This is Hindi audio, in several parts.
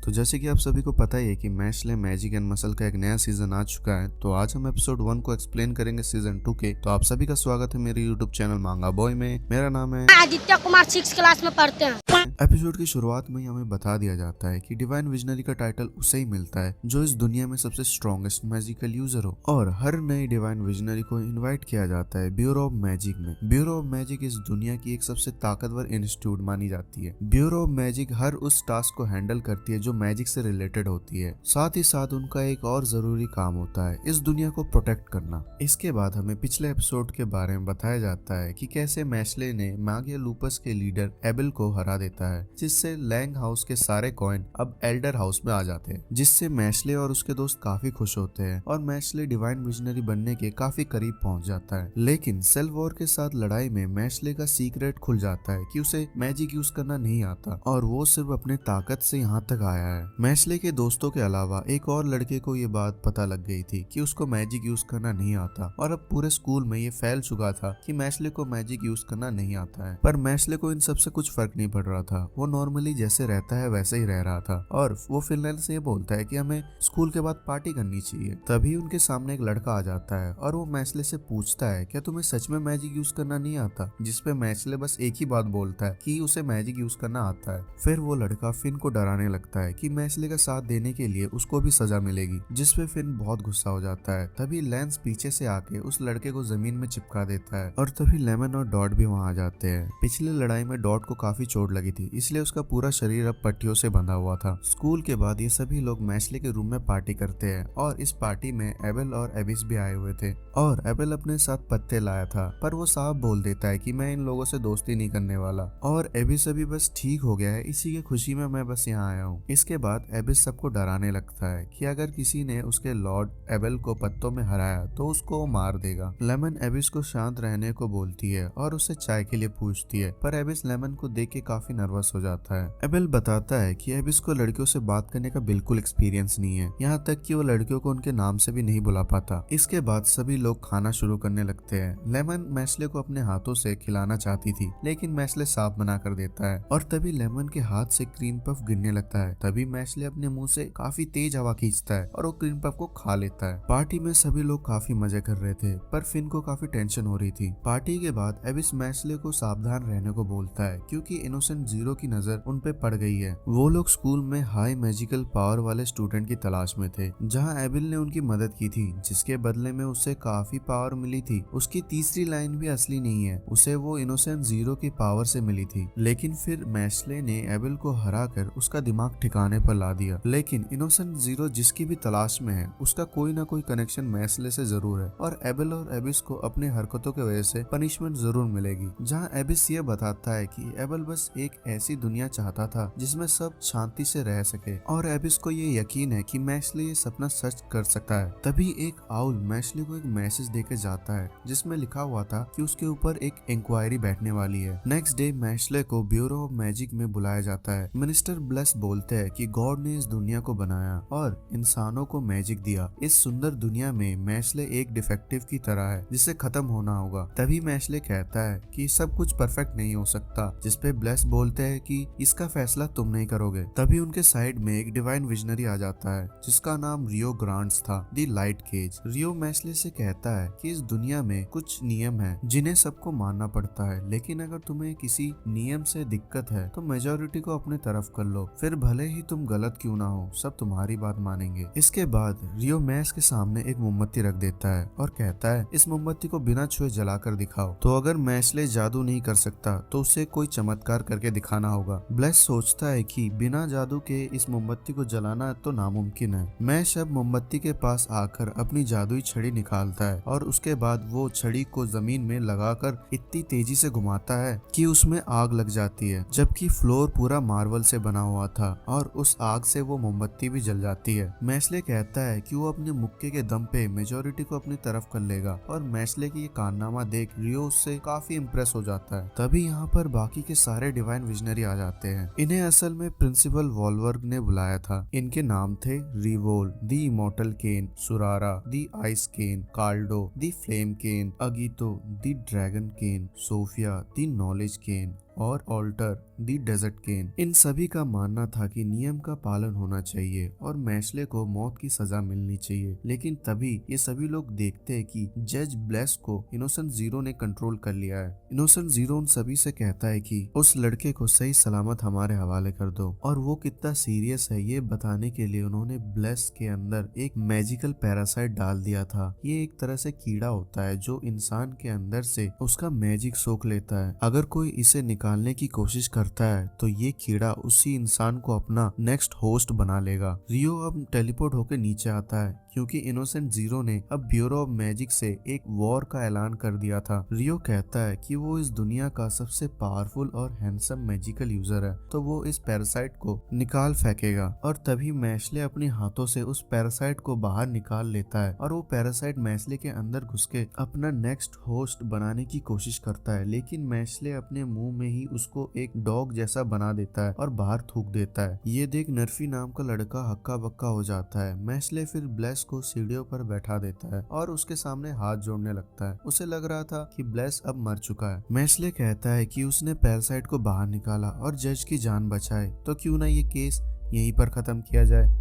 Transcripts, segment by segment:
तो जैसे कि आप सभी को पता ही है कि मैशले मैजिक एंड मसल का एक नया सीजन आ चुका है। तो आज हम एपिसोड 1 को एक्सप्लेन करेंगे सीजन 2 के। तो आप सभी का स्वागत है मेरे यूट्यूब चैनल मांगा बॉय में। मेरा नाम है आदित्य कुमार 6 क्लास में पढ़ते हैं। एपिसोड की शुरुआत में ही हमें बता दिया जाता है कि डिवाइन विजनरी का टाइटल उसे ही मिलता है जो इस दुनिया में सबसे स्ट्रॉन्गेस्ट मैजिकल यूजर हो, और हर नई डिवाइन विजनरी को इनवाइट किया जाता है ब्यूरो ऑफ मैजिक में। ब्यूरो ऑफ मैजिक इस दुनिया की एक सबसे ताकतवर इंस्टीट्यूट मानी जाती है। ब्यूरो ऑफ मैजिक हर उस टास्क को हैंडल करती है जो मैजिक से रिलेटेड होती है। साथ ही साथ उनका एक और जरूरी काम होता है इस दुनिया को प्रोटेक्ट करना। इसके बाद हमें पिछले एपिसोड के बारे में बताया जाता है कि कैसे मैशले ने मागिया लूपस के लीडर एबेल को हरा देता है, जिससे लैंग हाउस के सारे कॉइन अब एल्डर हाउस में आ जाते हैं, जिससे मैशले और उसके दोस्त काफी खुश होते हैं और मैशले डिवाइन विजनरी बनने के काफी करीब पहुंच जाता है। लेकिन सेल वॉर के साथ लड़ाई में मैशले का सीक्रेट खुल जाता है कि उसे मैजिक यूज करना नहीं आता और वो सिर्फ अपने ताकत से यहाँ तक आया है। मैशले के दोस्तों के अलावा एक और लड़के को ये बात पता लग गई थी कि उसको मैजिक यूज करना नहीं आता, और अब पूरे स्कूल में ये फैल चुका था कि मैशले को मैजिक यूज करना नहीं आता है। पर मैशले को इन सब से कुछ फर्क नहीं पड़ रहा था। वो नॉर्मली जैसे रहता है वैसे ही रह रहा था, और वो फिनलैंड से ये बोलता है कि हमें स्कूल के बाद पार्टी करनी चाहिए। तभी उनके सामने एक लड़का आ जाता है और वो मैशले से पूछता है क्या तुम्हें सच में मैजिक यूज करना नहीं आता, जिसपे मैशले बस एक ही बात बोलता है कि उसे मैजिक यूज करना आता है। फिर वो लड़का फिन को डराने लगता है कि मैशले का साथ देने के लिए उसको भी सजा मिलेगी, जिसपे फिन बहुत गुस्सा हो जाता है। तभी लेंस पीछे से आके उस लड़के को जमीन में चिपका देता है, और तभी लेमन और डॉट भी वहाँ आ जाते हैं। पिछली लड़ाई में डॉट को काफी चोट लगी थी, इसलिए उसका पूरा शरीर अब पट्टियों से बंधा हुआ था। स्कूल के बाद ये सभी लोग मैशले के रूम में पार्टी करते हैं, और इस पार्टी में एबेल और एबिस भी आए हुए थे। और एबेल अपने साथ पत्ते लाया था, पर वो साफ बोल देता है कि मैं इन लोगों से दोस्ती नहीं करने वाला, और एबिस अभी बस ठीक हो गया है, इसी की खुशी में मैं बस यहाँ आया हूँ। इसके बाद एबिस सबको डराने लगता है कि अगर किसी ने उसके लॉर्ड एबेल को पत्तों में हराया तो उसको वो मार देगा। लेमन एबिस को शांत रहने को बोलती है और उससे चाय के लिए पूछती है, पर एबिस लेमन को देख के काफी नर्वस हो जाता है। एबेल बताता है कि एबिस को लड़कियों से बात करने का बिल्कुल एक्सपीरियंस नहीं है, यहाँ तक कि वो लड़कियों को उनके नाम से भी नहीं बुला पाता। इसके बाद सभी लोग खाना शुरू करने लगते हैं। लेमन मैशले को अपने हाथों से खिलाना चाहती थी, लेकिन मैशले साफ मना कर देता है, और तभी लेमन के हाथ से क्रीम पफ गिरने लगता है। तभी मैशले अपने मुंह से काफी तेज हवा खींचता है और वो क्रीम पफ को खा लेता है। पार्टी में सभी लोग काफी मजे कर रहे थे, पर फिन को काफी टेंशन हो रही थी। पार्टी के बाद एबिस मैशले को सावधान रहने को बोलता है, क्योंकि इनोसेंट जीरो की नजर उन पे पड़ गई है। वो लोग स्कूल में हाई मैजिकल पावर वाले स्टूडेंट की तलाश में थे, जहां एबिल ने उनकी मदद की थी, जिसके बदले में उसे काफी पावर मिली थी। उसकी तीसरी लाइन भी असली नहीं है, उसे वो इनोसेंट जीरो की पावर से मिली थी। लेकिन फिर मैशले ने एबिल को हराकर उसका दिमाग ठिकाने पर ला दिया। लेकिन इनोसेंट जीरो जिसकी भी तलाश में है, उसका कोई ना कोई कनेक्शन मैशले से जरूर है, और एबिल और एबिस को अपनी हरकतों की वजह से पनिशमेंट जरूर मिलेगी। जहां एबिस ये बताता है कि एबिल बस एक ऐसी दुनिया चाहता था जिसमें सब शांति से रह सके, और एबिस को ये यकीन है कि मैशले ये सपना सच कर सकता है। तभी एक आउल मैशले को एक मैसेज देकर जाता है, जिसमें लिखा हुआ था कि उसके ऊपर एक इंक्वायरी बैठने वाली है। नेक्स्ट डे मैशले को ब्यूरो ऑफ मैजिक में बुलाया जाता है। मिनिस्टर ब्लेस बोलते हैं कि गॉड ने इस दुनिया को बनाया और इंसानों को मैजिक दिया। इस सुंदर दुनिया में मैशले एक डिफेक्टिव की तरह है जिसे खत्म होना होगा। तभी मैशले कहता है कि सब कुछ परफेक्ट नहीं हो सकता, जिसपे ब्लेस बोलते हैं कि इसका फैसला तुम नहीं करोगे। तभी उनके साइड में एक डिवाइन विजनरी आ जाता है, जिसका नाम रियो ग्रांट्स था, दी लाइट केज। रियो मैशले से कहता है कि इस दुनिया में कुछ नियम है जिन्हें सबको मानना पड़ता है, लेकिन अगर तुम्हें किसी नियम से दिक्कत है तो मेजोरिटी को अपने तरफ कर लो, फिर भले ही तुम गलत क्यों ना हो, सब तुम्हारी बात मानेंगे। इसके बाद रियो मैश के सामने एक मोमबत्ती रख देता है और कहता है इस मोमबत्ती को बिना छुए जलाकर दिखाओ। तो अगर मैशले जादू नहीं कर सकता तो उसे कोई चमत्कार करके दिखाना होगा। ब्लेस सोचता है कि बिना जादू के इस मोमबत्ती को जलाना तो नामुमकिन है। मैश अब मोमबत्ती के पास आकर अपनी जादुई छड़ी निकालता है, और उसके बाद वो छड़ी को जमीन में लगाकर इतनी तेजी से घुमाता है कि उसमें आग लग जाती है, जबकि फ्लोर पूरा मार्बल से बना हुआ था, और उस आग से वो मोमबत्ती भी जल जाती है। मैशले कहता है कि वो अपने मुक्के के दम पे मेजोरिटी को अपनी तरफ कर लेगा, और मैशले की ये कारनामा देख रियो उससे काफी इम्प्रेस हो जाता है। तभी यहाँ पर बाकी के सारे डिवाइन विजनरी आ जाते हैं। इन्हें असल में प्रिंसिपल वॉल्वर्ग ने बुलाया था। इनके नाम थे रिवोल, दी इमोर्टल केन, सुरारा, दी आइस केन, कार्डो, दी फ्लेम केन, अगीतो, दी ड्रैगन केन, सोफिया, दी नॉलेज केन, और ऑल्टर दी डेजर्ट केन। इन सभी का मानना था कि नियम का पालन होना चाहिए और मैशले को मौत की सजा मिलनी चाहिए। लेकिन तभी ये सभी लोग देखते हैं कि जज ब्लेस को इनोसेंट जीरो ने कंट्रोल कर लिया है। इनोसेंट जीरो उन सभी से कहता है कि उस लड़के को सही सलामत हमारे हवाले कर दो, और वो कितना सीरियस है ये बताने के लिए उन्होंने ब्लेस के अंदर एक मैजिकल पैरासाइट डाल दिया था। ये एक तरह से कीड़ा होता है जो इंसान के अंदर से उसका मैजिक सोख लेता है। अगर कोई इसे निकालने की कोशिश करता है तो ये कीड़ा उसी इंसान को अपना नेक्स्ट होस्ट बना लेगा। रियो अब टेलीपोर्ट होकर नीचे आता है क्योंकि इनोसेंट जीरो ने अब ब्यूरो ऑफ मैजिक से एक वॉर का ऐलान कर दिया था। रियो कहता है कि वो इस दुनिया का सबसे पावरफुल और हैंडसम मैजिकल यूजर है, तो वो इस पैरासाइट को निकाल फेंकेगा। और तभी मैशले अपने हाथों से उस पैरासाइट को बाहर निकाल लेता है और वो पैरासाइट मैशले के अंदर घुस के अपना नेक्स्ट होस्ट बनाने की कोशिश करता है। लेकिन मैशले अपने मुंह में ही उसको एक डॉग जैसा बना देता है और बाहर थूक देता है। ये देख नर्फी नाम का लड़का हक्का बक्का हो जाता है। मैशले फिर ब्लेस को सीढ़ियों पर बैठा देता है और उसके सामने हाथ जोड़ने लगता है। उसे लग रहा था कि ब्लेस अब मर चुका है। मैशले कहता है कि उसने पैरासाइट को बाहर निकाला और जज की जान बचाई, तो क्यों ना ये केस यहीं पर खत्म किया जाए।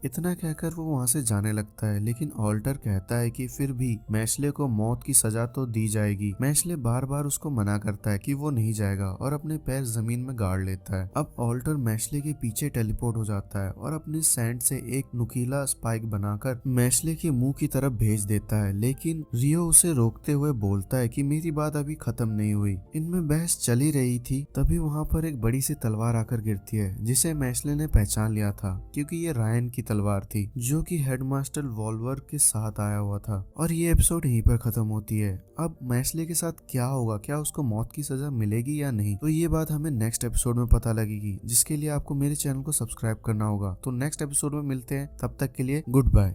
इतना कहकर वो वहां से जाने लगता है, लेकिन ऑल्टर कहता है कि फिर भी मैशले को मौत की सजा तो दी जाएगी। मैशले बार बार उसको मना करता है कि वो नहीं जाएगा और अपने पैर जमीन में गाड़ लेता है। अब ऑल्टर मैशले के पीछे टेलीपोर्ट हो जाता है और अपने सैंड से एक नुकीला स्पाइक बनाकर मैशले के मुंह की तरफ भेज देता है। लेकिन रियो उसे रोकते हुए बोलता है कि मेरी बात अभी खत्म नहीं हुई। इनमें बहस चली रही थी, तभी वहाँ पर एक बड़ी सी तलवार आकर गिरती है जिसे मैशले ने पहचान लिया था क्योंकि ये रायन की तलवार थी जो कि हेडमास्टर वॉल्वर के साथ आया हुआ था। और ये एपिसोड यहीं पर खत्म होती है। अब मैशले के साथ क्या होगा, क्या उसको मौत की सजा मिलेगी या नहीं, तो ये बात हमें नेक्स्ट एपिसोड में पता लगेगी, जिसके लिए आपको मेरे चैनल को सब्सक्राइब करना होगा। तो नेक्स्ट एपिसोड में मिलते हैं, तब तक के लिए गुड बाय।